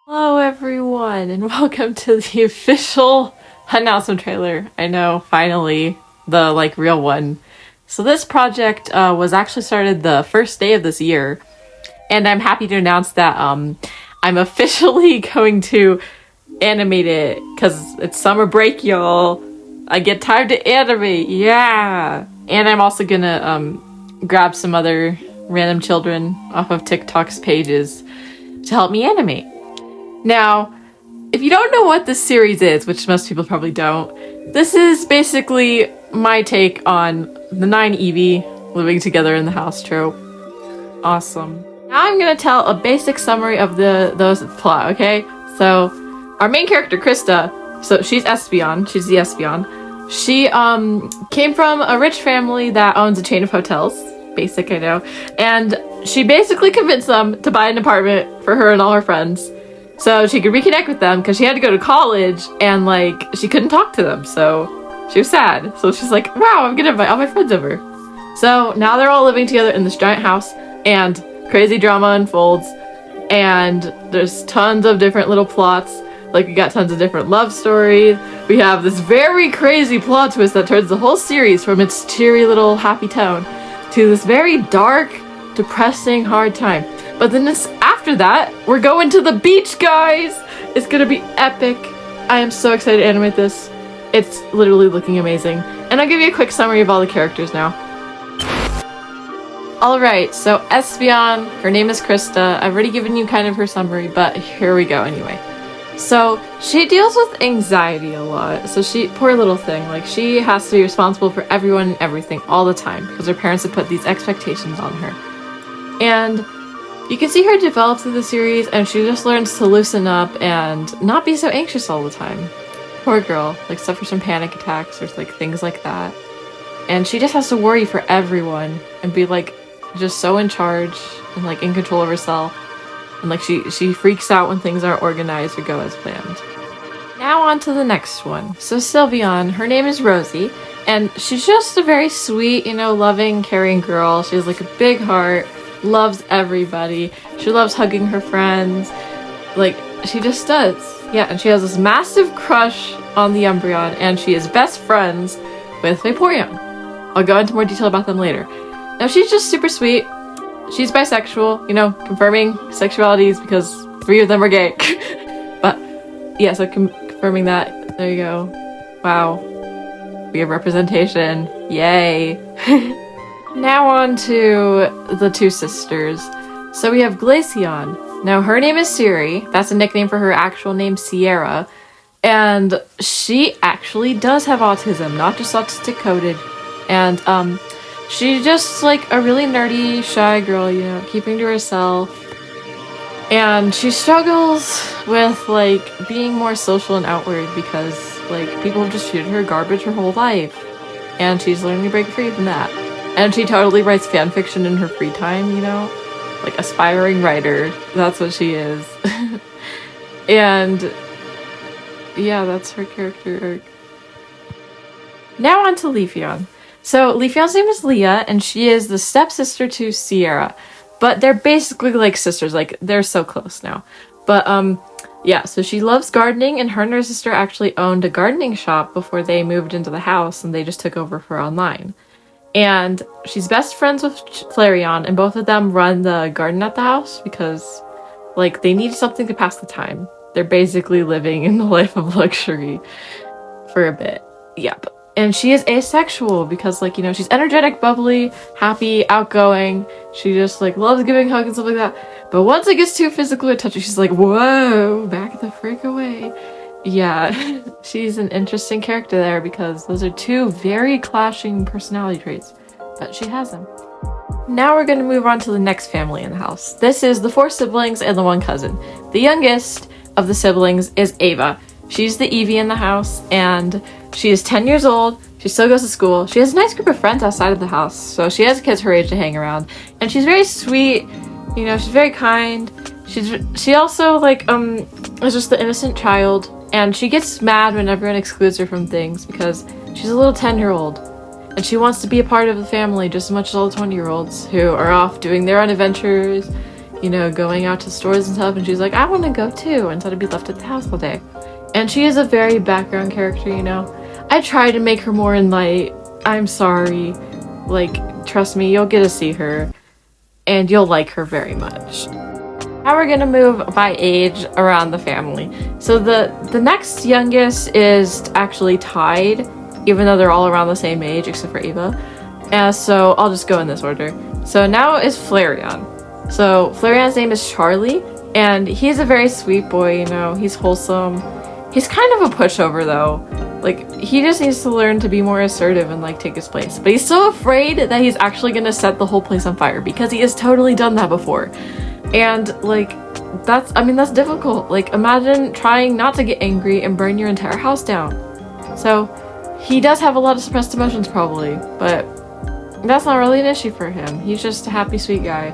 Hello everyone, and welcome to the official announcement trailer. I know, finally, the real one. So this project was actually started the first day of this year, and I'm happy to announce that I'm officially going to animate it because it's summer break, y'all. I get time to animate, yeah! And I'm also gonna grab some other random children off of TikTok's pages to help me animate. Now, if you don't know what this series is, which most people probably don't, this is basically my take on the 9 Eevee living together in the house trope. Awesome. Now I'm gonna tell a basic summary of those plot, okay? So, our main character, Krista, so she's Espeon, she's the Espeon. She came from a rich family that owns a chain of hotels. Basic, I know. And she basically convinced them to buy an apartment for her and all her friends, so she could reconnect with them, because she had to go to college and she couldn't talk to them, so she was sad. So she's like, wow, I'm gonna invite all my friends over. So now they're all living together in this giant house, and crazy drama unfolds, and there's tons of different little plots. We got tons of different love stories. We have this very crazy plot twist that turns the whole series from its cheery little happy tone to this very dark, depressing, hard time. But then after that, we're going to the beach, guys! It's gonna be epic. I am so excited to animate this. It's literally looking amazing. And I'll give you a quick summary of all the characters now. Alright, so Espeon, her name is Krista. I've already given you kind of her summary, but here we go anyway. So, she deals with anxiety a lot. So poor little thing, she has to be responsible for everyone and everything all the time, because her parents have put these expectations on her. And you can see her develop through the series, and she just learns to loosen up and not be so anxious all the time. Poor girl, suffers from panic attacks or things like that. And she just has to worry for everyone and be just so in charge and in control of herself. And she freaks out when things aren't organized or go as planned. Now on to the next one. So Sylveon, her name is Rosie, and she's just a very sweet, loving, caring girl. She has a big heart, loves everybody. She loves hugging her friends. She just does. Yeah, and she has this massive crush on the Umbreon, and she is best friends with Vaporeon. I'll go into more detail about them later. Now she's just super sweet. She's bisexual, confirming sexualities because 3 of them are gay. But yeah, so confirming that. There you go. Wow. We have representation. Yay. Now on to the 2 sisters. So we have Glaceon. Now her name is Siri. That's a nickname for her actual name, Sierra. And she actually does have autism, not just autistic coded. And she's just a really nerdy, shy girl, keeping to herself. And she struggles with being more social and outward because people have just treated her garbage her whole life. And she's learning to break free from that. And she totally writes fan fiction in her free time, aspiring writer. That's what she is. And yeah, that's her character arc. Now on to Leafeon. So Leafeon's name is Leah, and she is the stepsister to Sierra. But they're basically sisters, they're so close now. But yeah, so she loves gardening, and her and her sister actually owned a gardening shop before they moved into the house, and they just took over for online. And she's best friends with Flareon, and both of them run the garden at the house because they need something to pass the time. They're basically living in the life of luxury for a bit. Yep. And she is asexual because, she's energetic, bubbly, happy, outgoing. She just, loves giving hugs and stuff like that. But once it gets too physical or touchy, she's like, whoa, back the freak away. Yeah, she's an interesting character there because those are 2 very clashing personality traits. But she has them. Now we're going to move on to the next family in the house. This is the 4 siblings and the 1 cousin. The youngest of the siblings is Ava. She's the Eevee in the house, and she is 10 years old. She still goes to school. She has a nice group of friends outside of the house, so she has kids her age to hang around. And she's very sweet, she's very kind. She also, is just the innocent child, and she gets mad when everyone excludes her from things because She's a little 10-year-old. And she wants to be a part of the family just as much as all the 20-year-olds who are off doing their own adventures, you know, going out to stores and stuff. And she's like, I want to go too, instead of be left at the house all day. And she is a very background character, you know. I try to make her more in light. I'm sorry. Like, trust me, you'll get to see her. And you'll like her very much. Now we're gonna move by age around the family. So the next youngest is actually tied, even though they're all around the same age, except for Eva. And so I'll just go in this order. So now is Flareon. So Flareon's name is Charlie, and he's a very sweet boy, you know, he's wholesome. He's kind of a pushover though. Like, he just needs to learn to be more assertive and like take his place. But he's so afraid that he's actually gonna set the whole place on fire because he has totally done that before. And like, that's difficult. Like, imagine trying not to get angry and burn your entire house down. So he does have a lot of suppressed emotions probably, but that's not really an issue for him. He's just a happy, sweet guy.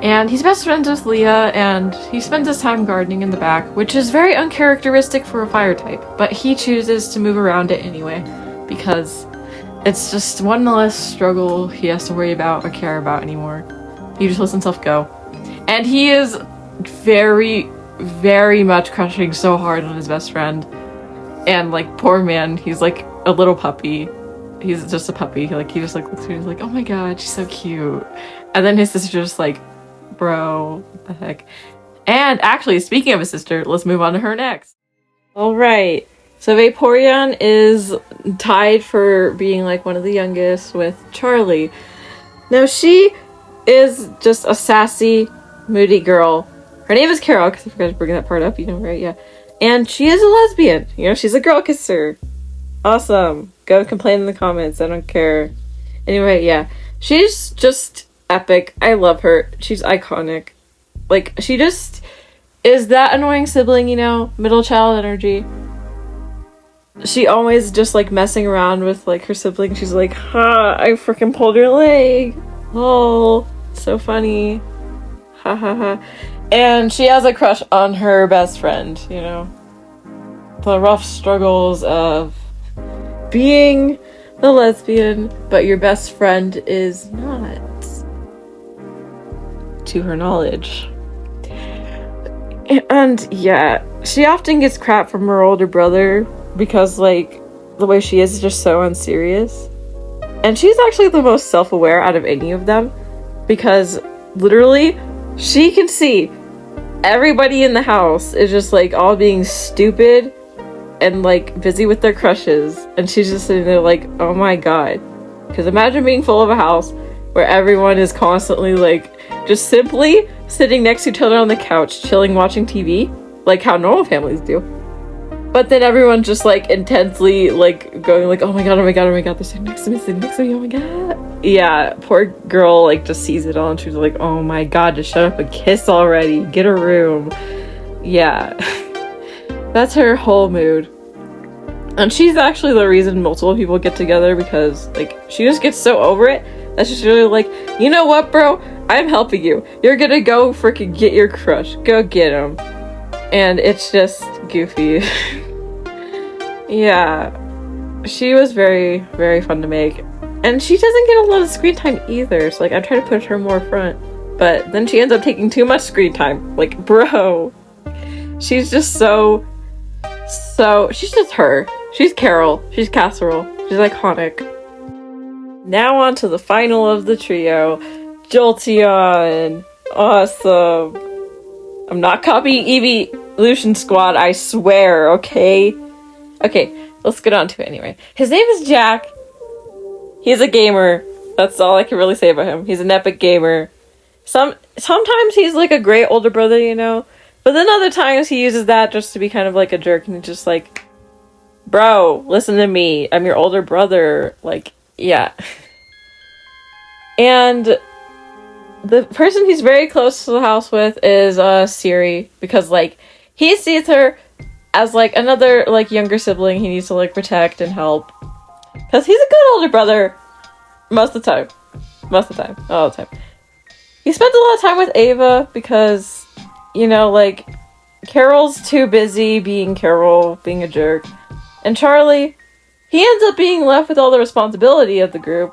And he's best friends with Leah, and he spends his time gardening in the back, which is very uncharacteristic for a fire type, but he chooses to move around it anyway, because it's just one less struggle he has to worry about or care about anymore. He just lets himself go. And he is very, very much crushing so hard on his best friend. And like, poor man, he's like a little puppy. He's just a puppy. Like, he just like looks at her and he's like, oh my god, she's so cute. And then his sister's just like, bro, what the heck. And actually, speaking of his sister, let's move on to her next. Alright, so Vaporeon is tied for being like one of the youngest with Charlie. Now she is just a sassy, moody girl. Her name is Carol, because I forgot to bring that part up, you know, right? Yeah. And she is a lesbian. You know, she's a girl kisser. Awesome. Go complain in the comments. I don't care. Anyway, yeah. She's just epic. I love her. She's iconic. Like, she just is that annoying sibling, you know? Middle child energy. She always just, like, messing around with, like, her sibling. She's like, ha, I freaking pulled your leg. Oh, so funny. Ha ha ha. And she has a crush on her best friend, you know? The rough struggles of being the lesbian, but your best friend is not. To her knowledge. And yeah, she often gets crap from her older brother because, like, the way she is just so unserious. And she's actually the most self-aware out of any of them because literally she can see everybody in the house is just like all being stupid and like busy with their crushes, and she's just sitting there like, oh my god. Because imagine being full of a house where everyone is constantly like just simply sitting next to each other on the couch, chilling, watching TV, like how normal families do. But then everyone's just like intensely like going like, oh my god, oh my god, oh my god, they're sitting next to me, oh my god. Yeah, poor girl like just sees it all and she's like, oh my god, just shut up and kiss already, get a room. Yeah. That's her whole mood. And she's actually the reason multiple people get together because like she just gets so over it that she's really like, you know what, bro? I'm helping you. You're gonna go freaking get your crush. Go get him. And it's just goofy. Yeah. She was very, very fun to make. And she doesn't get a lot of screen time either. So like I try to push her more front. But then she ends up taking too much screen time. Like, bro. She's just so she's just her. She's Carol. She's Casserole. She's iconic. Now on to the final of the trio. Jolteon. Awesome. I'm not copying Evolution Squad, I swear, okay? Okay, let's get on to it anyway. His name is Jack. He's a gamer. That's all I can really say about him. He's an epic gamer. Sometimes he's like a great older brother, you know? But then other times he uses that just to be kind of like a jerk and he's just like, bro, listen to me. I'm your older brother. Like, yeah. And the person he's very close to the house with is Siri, because like he sees her as like another like younger sibling he needs to like protect and help, because he's a good older brother most of the time, all the time. He spends a lot of time with Ava because, you know, like Carol's too busy being Carol, being a jerk, and Charlie, he ends up being left with all the responsibility of the group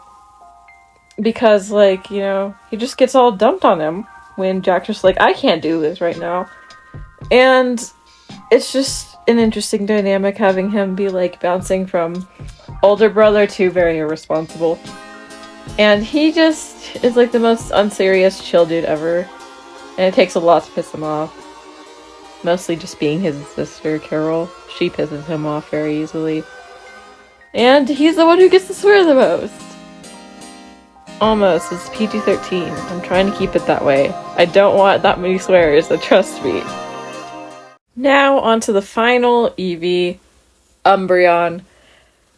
because, like, you know, he just gets all dumped on him when Jack's just like, I can't do this right now. And it's just an interesting dynamic having him be, like, bouncing from older brother to very irresponsible. And he just is, like, the most unserious, chill dude ever. And it takes a lot to piss him off. Mostly just being his sister, Carol. She pisses him off very easily. And he's the one who gets to swear the most. Almost. It's PG-13. I'm trying to keep it that way. I don't want that many swears, so trust me. Now, on to the final Eevee, Umbreon.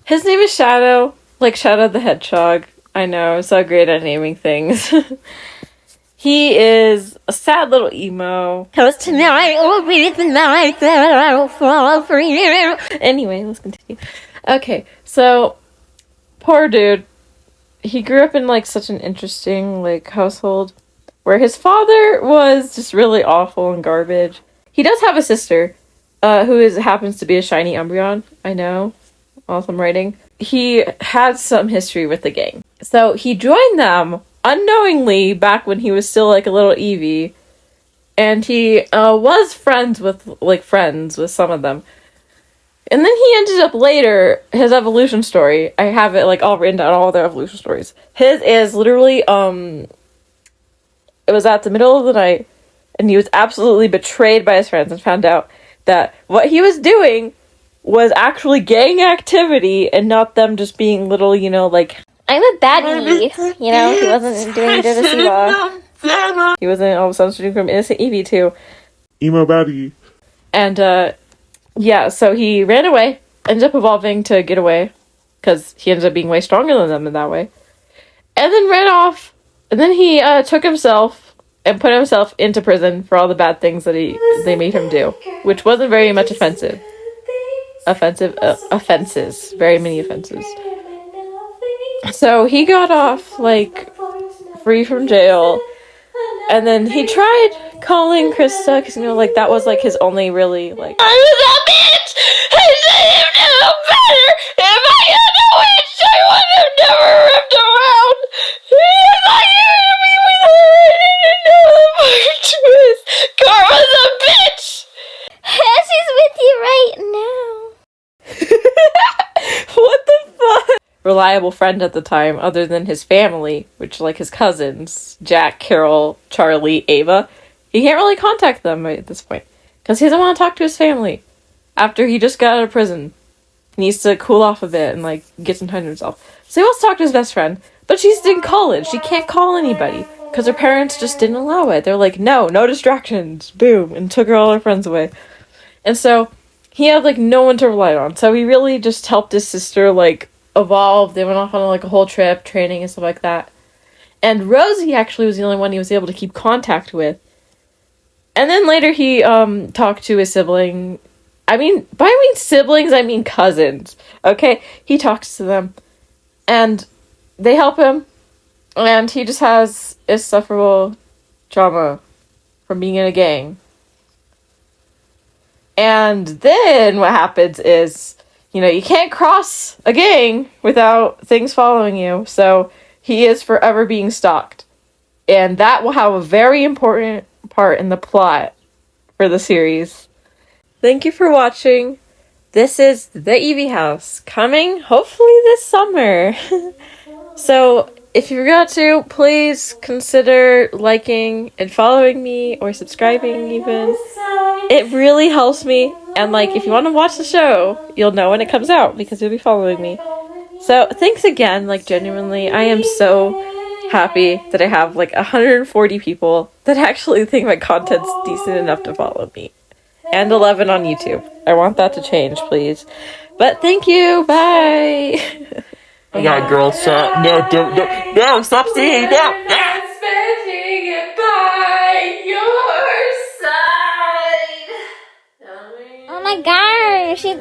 His name is Shadow, like Shadow the Hedgehog. I know, I'm so great at naming things. He is a sad little emo. Cause tonight will be the night that I will fall for you. Anyway, let's continue. Okay, so, poor dude. He grew up in, like, such an interesting, like, household where his father was just really awful and garbage. He does have a sister, who happens to be a shiny Umbreon. I know. Awesome writing. He had some history with the gang. So, he joined them unknowingly back when he was still, like, a little Eevee. And he, was friends with some of them. And then he ended up later, his evolution story, I have it, like, all written down, all their evolution stories. His is literally, it was at the middle of the night, and he was absolutely betrayed by his friends and found out that what he was doing was actually gang activity and not them just being little, you know, like, I'm a baddie, you know, he wasn't doing Didasiva. He wasn't all of a sudden shooting from innocent Eevee, too. Emo baddie. And, yeah, so he ran away, ended up evolving to get away, because he ended up being way stronger than them in that way, and then ran off, and then he, took himself and put himself into prison for all the bad things that they made him do, which wasn't very much offenses, very many offenses. So he got off, like, free from jail, and then he tried calling Krista, because, you know, like, that was, like, his only really, like, I was a bitch! I should have known better! If I had a witch, I would have never ripped around! If I used to be with her, I didn't know the part twist! Karma's a bitch! She's with you right now. What the fuck? Reliable friend at the time, other than his family, which, like, his cousins, Jack, Carol, Charlie, Ava, he can't really contact them at this point, because he doesn't want to talk to his family, after he just got out of prison. He needs to cool off a bit and, like, get some time to himself. So he wants to talk to his best friend, but she's in college, she can't call anybody, because her parents just didn't allow it. They're like, no distractions, boom, and took all her friends away. And so, he had, like, no one to rely on, so he really just helped his sister, like, evolve. They went off on, like, a whole trip, training and stuff like that. And Rosie actually was the only one he was able to keep contact with. And then later he talked to his sibling. Siblings, I mean cousins. Okay? He talks to them. And they help him. And he just has insufferable trauma from being in a gang. And then what happens is, you know, you can't cross a gang without things following you, so he is forever being stalked. And that will have a very important part in the plot for the series. Thank you for watching. This is the Eevee House, coming hopefully this summer. So, if you forgot to, please consider liking and following me, or subscribing even. It really helps me. And, like, if you want to watch the show, you'll know when it comes out, because you'll be following me. So, thanks again, like, genuinely. I am so happy that I have, like, 140 people that actually think my content's decent enough to follow me. And 11 on YouTube. I want that to change, please. But thank you, bye! Yeah, girl, stop. No, stop singing, no! Spending it by your side. Oh my gosh, she's